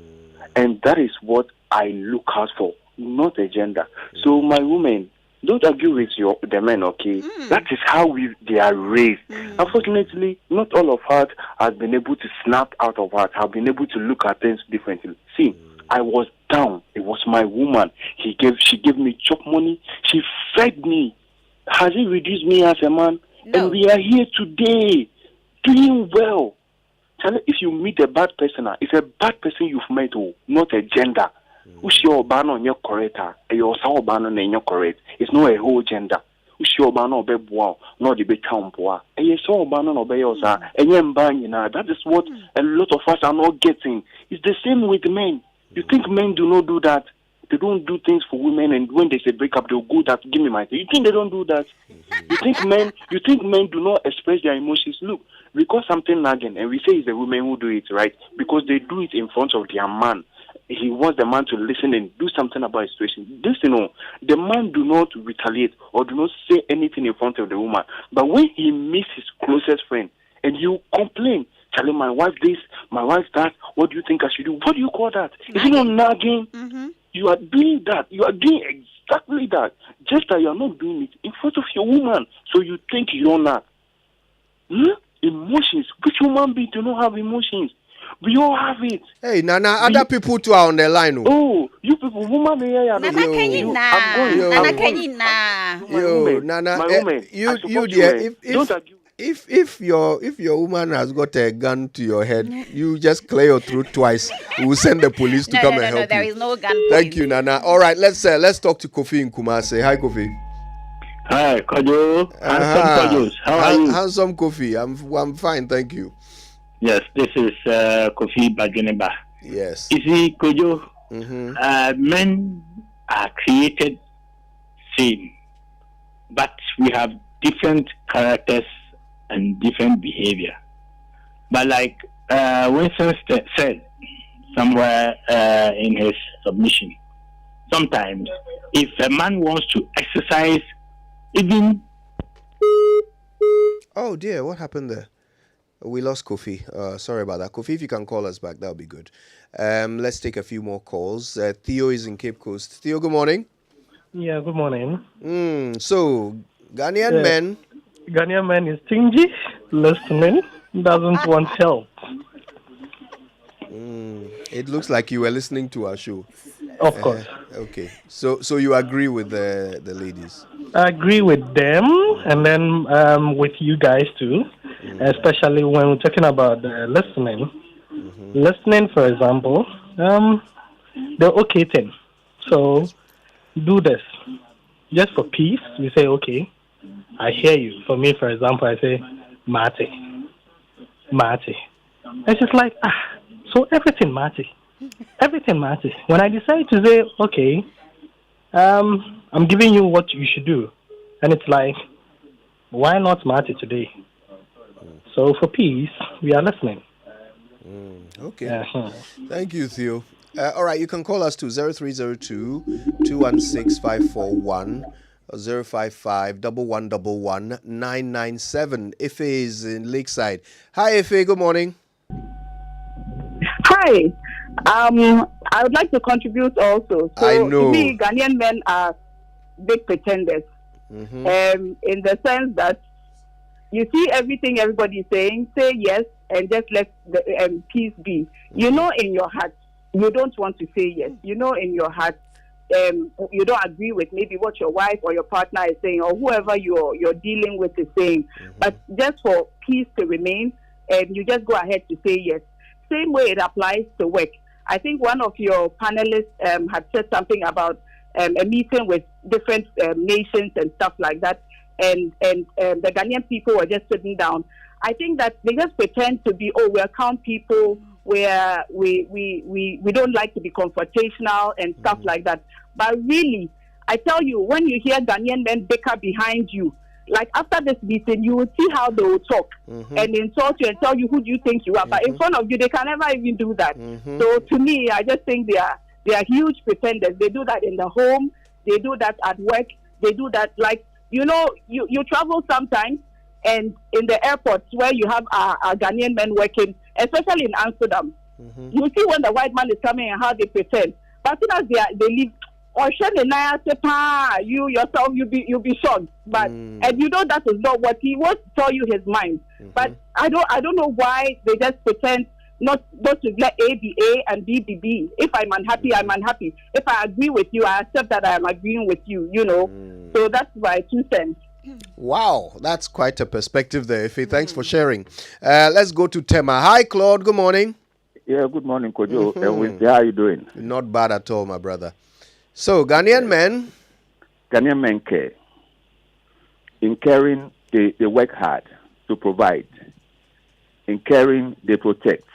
And that is what I look out for, not a gender. So my women, don't argue with the men, okay? That is how they are raised. Unfortunately, not all of us have been able to snap out of us, have been able to look at things differently. See, I was down. It was my woman. She gave me chop money. She fed me. Has it reduced me as a man? No. And we are here today, doing well. If you meet a bad person, it's a bad person you've met, not a gender. It's not a whole gender. That is what a lot of us are not getting. It's the same with men. You think men do not do that? They don't do things for women, and when they say break up, they'll go that give me my thing. You think they don't do that? You think men do not express their emotions? Look, we call something nagging, and we say it's the women who do it, right? Because they do it in front of their man. He wants the man to listen and do something about his situation. This, the man do not retaliate or do not say anything in front of the woman. But when he meets his closest friend and you complain, telling my wife this, my wife that, what do you think I should do? What do you call that? Is it not nagging? You are doing that. You are doing exactly that. Just that you are not doing it in front of your woman. So you think you don't nag. Emotions. Which human being do not have emotions? We all have it. Hey, Nana, other people too are on the line. Oh, you people, woman, Nana Kenyi na. Yo, Nana, you there? If don't argue. If your woman has got a gun to your head, you just clear your throat twice. We'll send the police to come and help you. There is no gun. Thank you, Nana. All right, let's talk to Kofi in Kumasi. Hi, Kofi. Hi, Kojo. Handsome Kojos. How are you? Handsome Kofi. I'm fine, thank you. Yes, this is Kofi Bageneba. Yes. You see, Kojo, men are created same, but we have different characters and different behavior. But like Winston said somewhere in his submission, sometimes if a man wants to exercise even... Oh dear, what happened there? We lost Kofi. Sorry about that. Kofi, if you can call us back, that would be good. Let's take a few more calls. Theo is in Cape Coast. Theo, good morning. Yeah, good morning. So, Ghanaian man is stingy, listening, doesn't want help. It looks like you were listening to our show. Of course. Okay. So you agree with the ladies? I agree with them, and then with you guys too, especially when we're talking about listening. Listening, for example, the okay thing. So do this. Just for peace, we say, okay, I hear you. For me, for example, I say, Mate. It's just like, so everything Mate. Everything Mate. When I decide to say, okay, I'm giving you what you should do. And it's like, why not Mate today? So for peace, we are listening. Okay. Thank you, Theo. All right, you can call us to 0302 216 541 055 1111 997. Ife is in Lakeside. Hi, Ife. Good morning. Hi. I would like to contribute also. So I know. To me, Ghanaian men are big pretenders. In the sense that you see everything everybody is saying, say yes, and just let the peace be. You know in your heart, you don't want to say yes. You know in your heart, you don't agree with maybe what your wife or your partner is saying, or whoever you're dealing with is saying. But just for peace to remain, you just go ahead to say yes. Same way it applies to work. I think one of your panelists had said something about a meeting with different nations and stuff like that, and the Ghanaian people were just sitting down. I think that they just pretend to be, we account people, where we don't like to be confrontational and stuff like that. But really, I tell you, when you hear Ghanaian men bicker behind you, like after this meeting, you will see how they will talk and insult you and tell you who do you think you are. But in front of you, they can never even do that. So to me, I just think they are huge pretenders. They do that in the home. They do that at work. They do that, like, you travel sometimes, and in the airports where you have a Ghanaian men working, especially in Amsterdam, you see when the white man is coming and how they pretend. But as soon as they leave, you yourself, you'll be shocked. But and you know that is not what he wants to tell you his mind. But I don't know why they just pretend not to let A be A and B be B. If I'm unhappy, I'm unhappy. If I agree with you, I accept that I am agreeing with you. So that's my 2 cents. Wow, that's quite a perspective there, Ife. Thanks for sharing. Let's go to Tema. Hi, Claude. Good morning. Yeah, good morning, Kojo. How are you doing? Not bad at all, my brother. So, Ghanaian men care. In caring, they work hard to provide. In caring, they protect.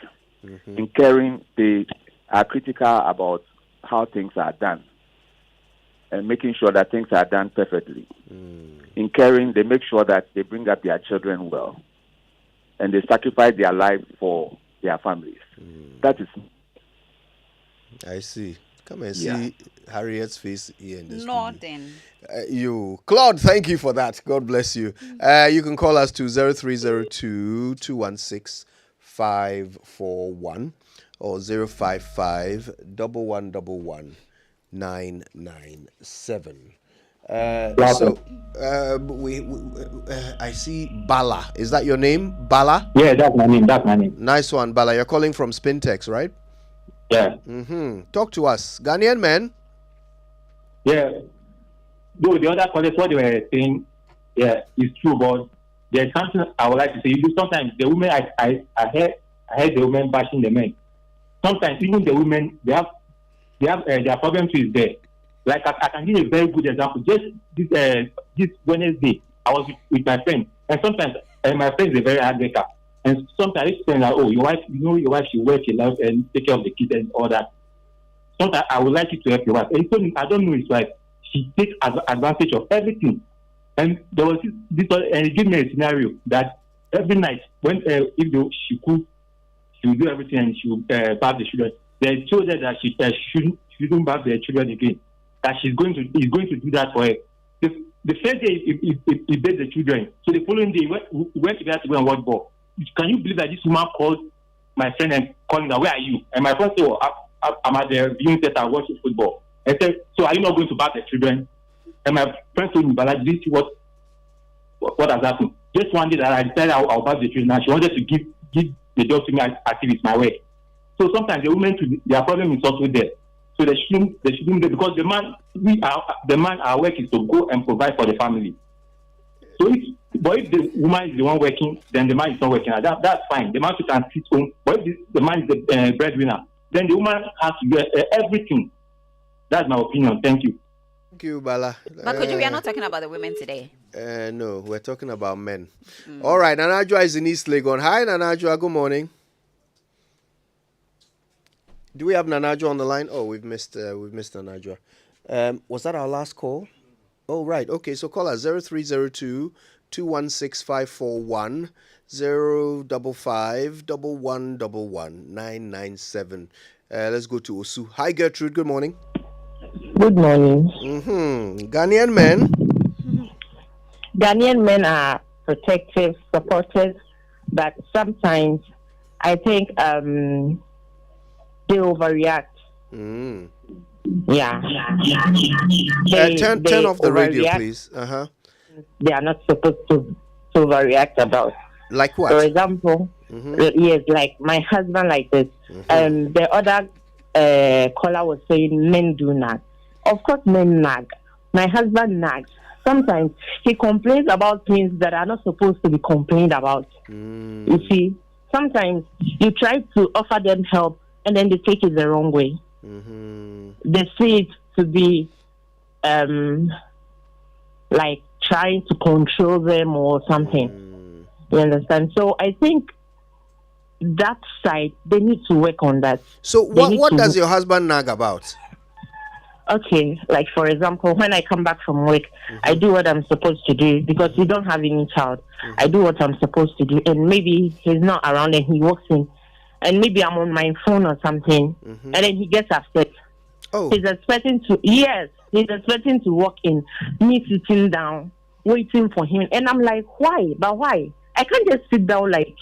In caring, they are critical about how things are done and making sure that things are done perfectly. In caring, they make sure that they bring up their children well, and they sacrifice their life for their families. That is. I see. Come and see Harriet's face here in this Nothing. Claude, thank you for that. God bless you. You can call us to 0302 216 541 or 055 1111 997. I see Bala. Is that your name, Bala? Yeah, that's my name. Nice one, Bala. You're calling from Spintex, right? Yeah. Talk to us, Ghanaian men. Yeah. Though the other colleagues, what they were saying, yeah, it's true, but there's something I would like to say. You do sometimes the women I heard the women bashing the men. Sometimes even the women they have their problem too is there. Like I can give you a very good example. Just this Wednesday, I was with my friend, and sometimes my friend is a very hard worker, and sometimes it's saying like, oh, your wife, your wife should work a lot and take care of the kids and all that. Sometimes I would like you to help your wife. And he told me, I don't know his wife. She takes advantage of everything. And there was this and he gave me a scenario that every night when she could, she will do everything and she will bath the children. They told her that she shouldn't bath their children again. That he's going to do that for her. The first day he bathed the children. So the following day we went together to go and watch ball. Can you believe that this woman called my friend and calling her, where are you? And my friend said, oh, I'm at the viewing center watching football. I said, so are you not going to bath the children? And my friend told me, but I didn't see what has happened. Just one day that I decided I'll bath the children. And she wanted to give the job to me as if it's my way. So sometimes the women, their problem is also there. So they shouldn't because the man, our work is to go and provide for the family. So if the woman is the one working, then the man is not working. That's fine. The man can sit home. But if the man is the breadwinner, then the woman has to do everything. That's my opinion. Thank you. Thank you, Bala. But we are not talking about the women today. No, we're talking about men. All right, Nanajua is in East Legon. Hi, Nanajua. Good morning. Do we have Nanajua on the line? Oh, we've missed Nanajua. Was that our last call? Oh, right. Okay, so call us 0302 216 541 055 1111 997. Let's go to Osu. Hi, Gertrude. Good morning. Good morning. Ghanaian men. Ghanaian men are protective, supportive, but sometimes I think they overreact. Yeah. Turn off the radio, please. They are not supposed to overreact about. Like what? For example, yes, like my husband like this. The other caller was saying men do nag. Of course, men nag. My husband nags. Sometimes he complains about things that are not supposed to be complained about. You see, sometimes you try to offer them help and then they take it the wrong way. They see it to be like trying to control them or something. You understand? So I think that side, they need to work on that. So what does your husband nag about? Okay, like for example, when I come back from work, I do what I'm supposed to do because we don't have any child. I do what I'm supposed to do, and maybe he's not around and he walks in, and maybe I'm on my phone or something, and then he gets upset. Oh, he's expecting to walk in, me sitting down, waiting for him, and I'm like, why? But why? I can't just sit down like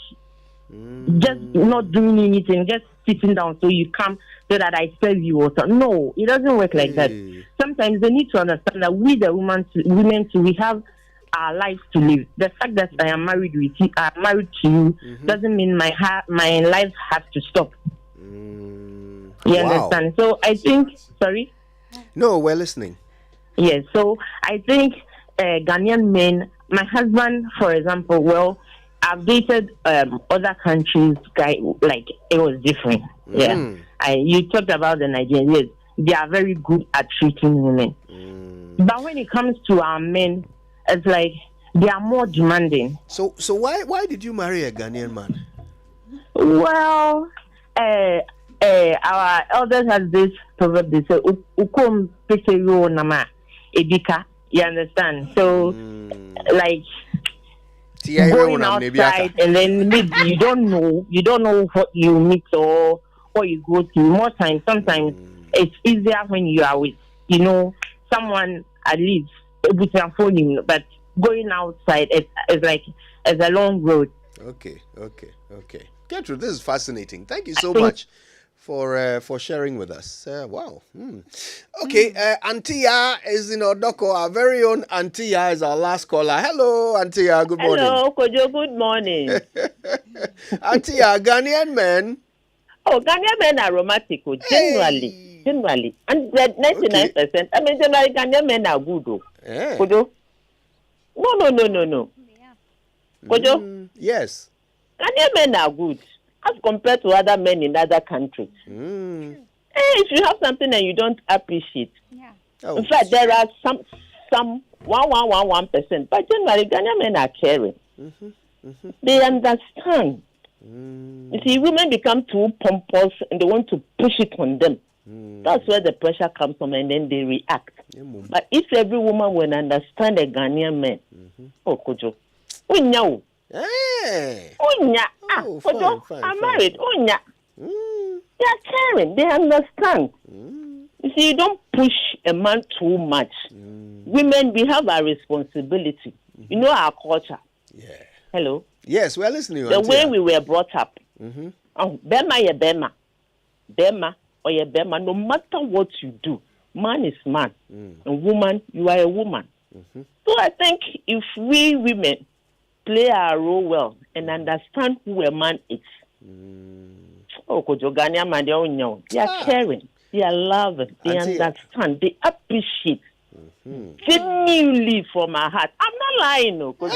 just not doing anything, just sitting down so you come so that I serve you or something. No, it doesn't work like that. Sometimes they need to understand that we, the women too, we have our lives to live. The fact that I am married with you, I'm married to you, doesn't mean my life has to stop. You understand? So I think, sorry? No, we're listening. Yes, so I think Ghanaian men, my husband, for example, well, I've dated other countries, like it was different. Yeah, you talked about the Nigerians. They are very good at treating women, but when it comes to our men, it's like they are more demanding. So why did you marry a Ghanaian man? Well, our elders has this proverb. They say, "Ukom peseyo nama ebika." You understand? So, like. Going outside and then maybe you don't know what you meet or what you go through. More times, sometimes it's easier when you are with, someone at least able to afford you. But going outside, it's a long road. Okay. Gertrude, this is fascinating. Thank you so much for sharing with us. Wow. Okay, Antia is in Odoko. Our very own Antia is our last caller. Hello, Antia. Good morning. Hello, Kojo. Good morning. Antia, Ghanaian men. Oh, Ghanaian men are romantic. Generally. And 99%. I mean, generally, Ghanaian men are good. Kojo. No. Kojo, Yes. Ghanaian men are good as compared to other men in other countries. If you have something and you don't appreciate, in fact, there are some 1%, but generally Ghanaian men are caring. They understand. You see, women become too pompous and they want to push it on them. That's where the pressure comes from, and then they react. But if every woman will understand a Ghanaian man, oh, Kojo, unya, Kojo, I'm married, unya. They are caring. They understand. You see, you don't push a man too much. Women, we have our responsibility. You know our culture. Yeah. Hello? Yes, we're listening. The way we were brought up. Oh, Bema, ya Bema. Bema, or ya Bema, no matter what you do, man is man. And woman, you are a woman. So I think if we women play our role well and understand who a man is, oh, Kojo, Ghanaian man, they are caring, they are loving, they understand, they appreciate. Genuinely from my heart. I'm not lying, no. You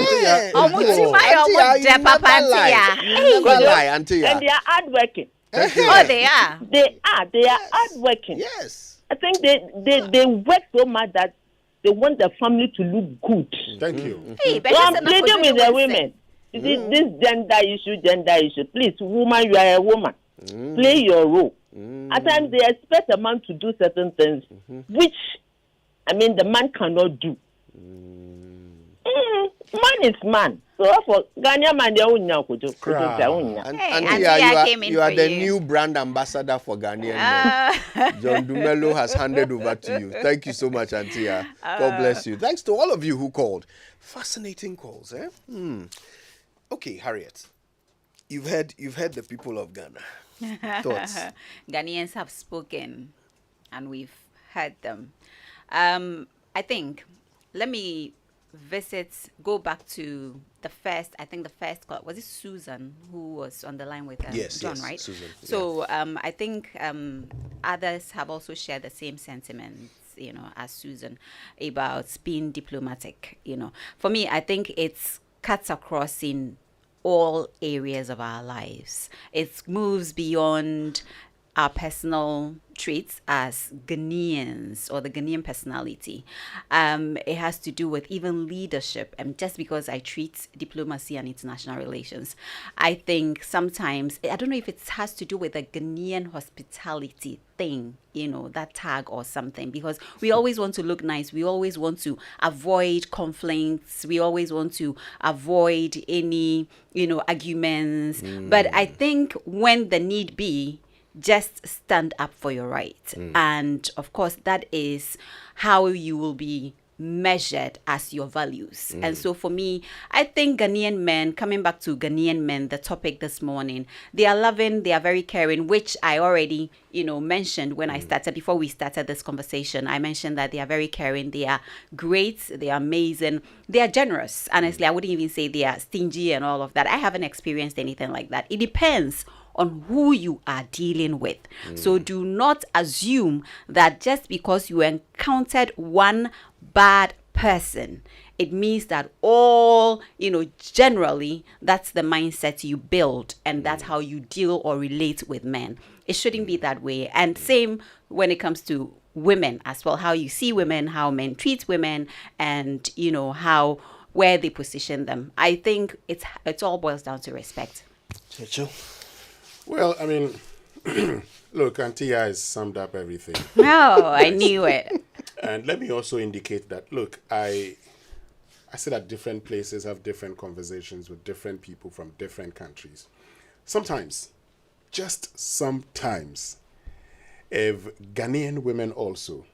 never lie, Auntie. And they are hardworking. Oh, they are. They are hardworking. Yes. I think they work so much that they want the family to look good. Thank you. Hey, so I'm pleading with the women. You see, this gender issue. Please, woman, you are a woman. Play your role. At times they expect a man to do certain things, which the man cannot do. Man is man. So for Ghanaian man, they own now. Auntie, you are the new brand ambassador for Ghanaian men. John Dumelo has handed over to you. Thank you so much, Auntie. God bless you. Thanks to all of you who called. Fascinating calls, eh? Okay, Harriet. You've heard the people of Ghana. Thoughts? Ghanaians have spoken, and we've heard them. I think, let me go back to the first call. Was it Susan who was on the line with John, right? Susan. So I think others have also shared the same sentiments, as Susan, about being diplomatic. For me, I think it's cuts across in all areas of our lives. It moves beyond our personal traits as Ghanaians or the Ghanaian personality. It has to do with even leadership. And just because I treat diplomacy and international relations, I think sometimes, I don't know if it has to do with the Ghanaian hospitality thing, that tag or something, because we always want to look nice. We always want to avoid conflicts. We always want to avoid any, arguments. But I think when the need be, just stand up for your right. And of course, that is how you will be measured as your values. And so for me, I think Ghanaian men, coming back to Ghanaian men, the topic this morning, they are loving, they are very caring, which I already, mentioned when I started, before we started this conversation. I mentioned that they are very caring, they are great, they are amazing, they are generous. Honestly, I wouldn't even say they are stingy and all of that. I haven't experienced anything like that. It depends on who you are dealing with. So do not assume that just because you encountered one bad person, it means that all, generally, that's the mindset you build and that's how you deal or relate with men. It shouldn't be that way. And same when it comes to women as well, how you see women, how men treat women, and, where they position them. I think it's all boils down to respect. Checho? Well, look, Auntie has summed up everything. No, I knew it. And let me also indicate that, look, I sit at different places, have different conversations with different people from different countries. Sometimes, just sometimes, if Ghanaian women also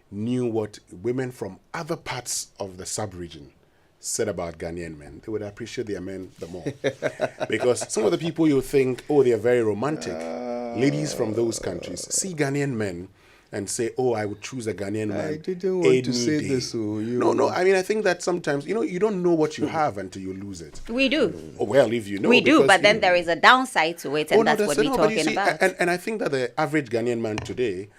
knew what women from other parts of the sub-region said about Ghanaian men, they would appreciate their men the more. Because some of the people you think, they are very romantic, ladies from those countries, see Ghanaian men and say, I would choose a Ghanaian man. I didn't want to say this. No, I think that sometimes, you don't know what you have until you lose it. We do. Well, if you know. We do, but then there is a downside to it, and that's what we're talking about. And I think that the average Ghanaian man today,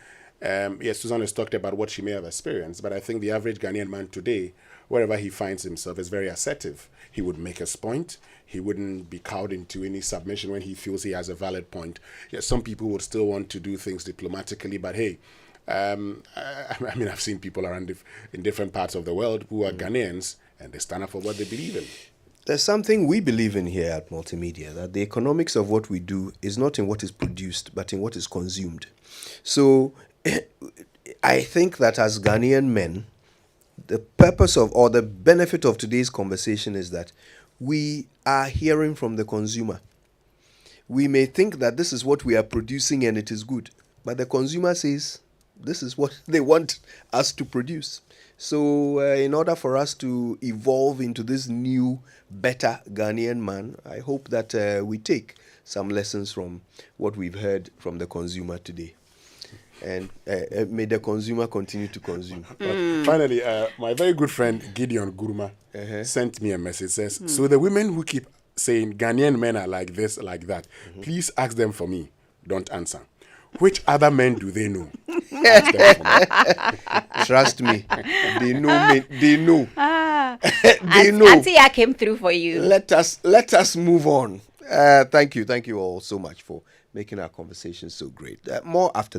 Yes, Susan has talked about what she may have experienced, but I think the average Ghanaian man today, wherever he finds himself, is very assertive. He would make his point. He wouldn't be cowed into any submission when he feels he has a valid point. Yes, some people would still want to do things diplomatically, but hey, I mean, I've seen people around in different parts of the world who are Ghanaians, and they stand up for what they believe in. There's something we believe in here at Multimedia, that the economics of what we do is not in what is produced, but in what is consumed. So I think that as Ghanaian men, the purpose of or the benefit of today's conversation is that we are hearing from the consumer. We may think that this is what we are producing and it is good, but the consumer says this is what they want us to produce. So in order for us to evolve into this new, better Ghanaian man, I hope that we take some lessons from what we've heard from the consumer today. And may the consumer continue to consume. Finally, my very good friend Gideon Guruma sent me a message. Says, so the women who keep saying Ghanaian men are like this, like that, please ask them for me. Don't answer. Which other men do they know? Ask them for me. Trust me, they know me. They know. They know. Auntie, I came through for you. Let us move on. Thank you all so much for making our conversation so great. More after this.